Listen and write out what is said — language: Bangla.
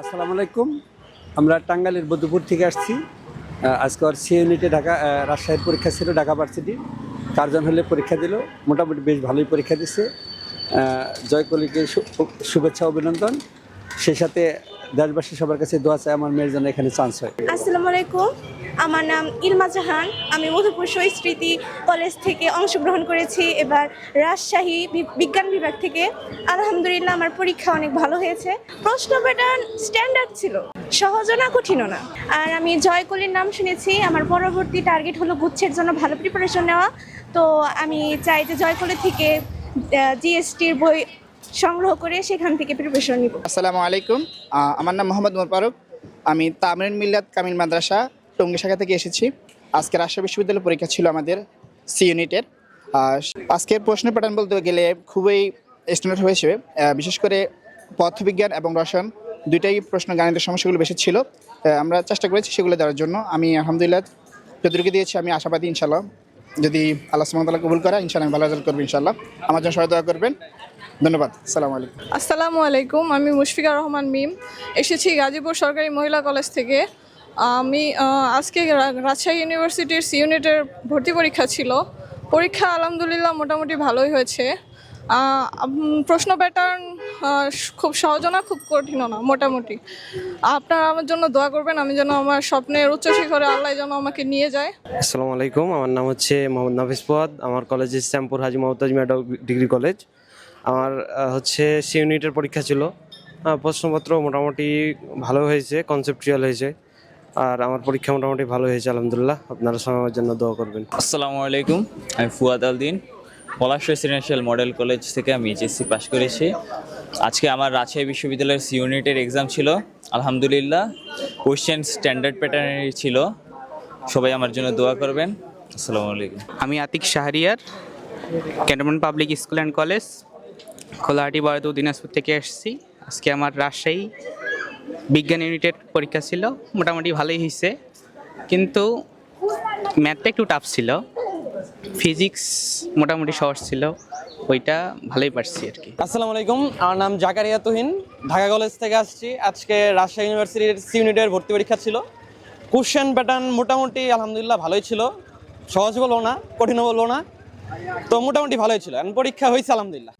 আসসালামু আলাইকুম। আমরা টাঙ্গাইলের বদুপুর থেকে আসছি। আজকে ওর সি ইউনিটে ঢাকা রাজশাহীর পরীক্ষা ছিল ঢাকা ভার্সিটি। 4 জন হলে পরীক্ষা দিল, মোটামুটি বেশ ভালোই পরীক্ষা দিচ্ছে। জয়কলিকে শুভেচ্ছা অভিনন্দন। সেই সাথে দেশবাসী সবার কাছে দোয়া চাই আমার মেয়ের জন্য এখানে চান্স হয়। আসসালামু আলাইকুম, আমার নাম ইলমা জাহান। আমি মধুপুর শহীদ স্মৃতি কলেজ থেকে অংশগ্রহণ করেছি এবার রাজশাহী বিজ্ঞান বিভাগ থেকে। আলহামদুলিল্লাহ আমার পরীক্ষা অনেক ভালো হয়েছে। প্রশ্ন প্যাটার্ন স্ট্যান্ডার্ড ছিল, সহজও না কঠিনও না। আর আমি জয়কলির নাম শুনেছি, আমার পরবর্তী টার্গেট হলো গুচ্ছের জন্য ভালো প্রিপারেশন নেওয়া। তো আমি চাই যে জয়কলি থেকে জিএসটির বই সংগ্রহ করে সেখান থেকে প্রিপারেশন নিব। আসসালামু আলাইকুম, আমার নাম মোহাম্মদ উমর ফারুক। আমি তামরিন মিল্লাত কামিল মাদ্রাসা টঙ্গী শাখা থেকে এসেছি। আজকে রাজশাহী বিশ্ববিদ্যালয়ের পরীক্ষা ছিল আমাদের সি ইউনিটের। আজকের প্রশ্ন প্যাটার্ন বলতে গেলে খুবই স্ট্যান্ডার্ড হয়েছে। বিশেষ করে পদার্থবিজ্ঞান এবং রসায়ন দুইটাই প্রশ্ন গাণিতিক সমস্যাগুলো বেশি ছিল। আমরা চেষ্টা করেছি সেগুলো দেওয়ার জন্য। আমি আলহামদুলিল্লাহ যতটুকু দিয়েছি আমি আশাবাদী ইনশাল্লাহ, যদি আল্লাহ সুবহানাহু ওয়া তাআলা কবুল করে ইনশাআল্লাহ আমি ভালো রেজাল্ট করবো ইনশাআল্লাহ। আমার জন্য সবাই দোয়া করবেন। ধন্যবাদ। আসসালামু আলাইকুম। আসসালামু আলাইকুম, আমি মুশফিকা রহমান মিম, এসেছি গাজীপুর সরকারি মহিলা কলেজ থেকে। আমি আজকে রাজশাহী ইউনিভার্সিটির সি ইউনিটের ভর্তি পরীক্ষা ছিল। পরীক্ষা আলহামদুলিল্লাহ মোটামুটি ভালোই হয়েছে। প্রশ্ন প্যাটার্ন খুব সহজও না, খুব কঠিনও না, মোটামুটি। আপনারা আমার জন্য দোয়া করবেন, আমি যেন আমার স্বপ্নের উচ্চ শিখরে আল্লাহ যেন আমাকে নিয়ে যায়। আসসালামু আলাইকুম, আমার নাম হচ্ছে মোহাম্মদ নাফিস ফুয়াদ। আমার কলেজ শ্যামপুর হাজি মমতাজ মিয়া ডিগ্রি কলেজ। আমার হচ্ছে সি ইউনিটের পরীক্ষা ছিল। প্রশ্নপত্র মোটামুটি ভালো হয়েছে, কনসেপচুয়াল হয়েছে। আর আমার পরীক্ষা মোটামুটি ভালো হয়েছে আলহামদুলিল্লাহ। আপনারা সবাই আমার জন্য দোয়া করবেন। আসসালামু আলাইকুম, আমি ফুয়াদ আলদিন, পলাশ রেসিডেন্সিয়াল মডেল কলেজ থেকে আমি এইচএসসি পাশ করেছি। আজকে আমার রাজশাহী বিশ্ববিদ্যালয়ের সি ইউনিটের এক্সাম ছিল। আলহামদুলিল্লাহ কোয়েশ্চেন স্ট্যান্ডার্ড প্যাটার্নের ছিল। সবাই আমার জন্য দোয়া করবেন। আসসালামু আলাইকুম। আমি Atik Shahriar, Cantonment Public School and College, Kholahati বড়দু দিনাজপুর থেকে এসেছি। আজকে আমার রাজশাহী বিজ্ঞান ইউনিটের পরীক্ষা ছিল, মোটামুটি ভালোই হয়েছে, কিন্তু ম্যাথটা একটু টাফ ছিল। ফিজিক্স মোটামুটি সহজ ছিল, ওইটা ভালোই পারছি আর কি। আসসালামু আলাইকুম, আমার নাম জাকারিয়া তুহিন, ঢাকা কলেজ থেকে আসছি। আজকে রাজশাহী ইউনিভার্সিটির সি ইউনিটের ভর্তি পরীক্ষা ছিল। কোশ্চেন প্যাটার্ন মোটামুটি আলহামদুলিল্লাহ ভালোই ছিল, সহজ বলবো না, কঠিনও বলবো না, তো মোটামুটি ভালোই ছিল। পরীক্ষা হয়েছে আলহামদুলিল্লাহ।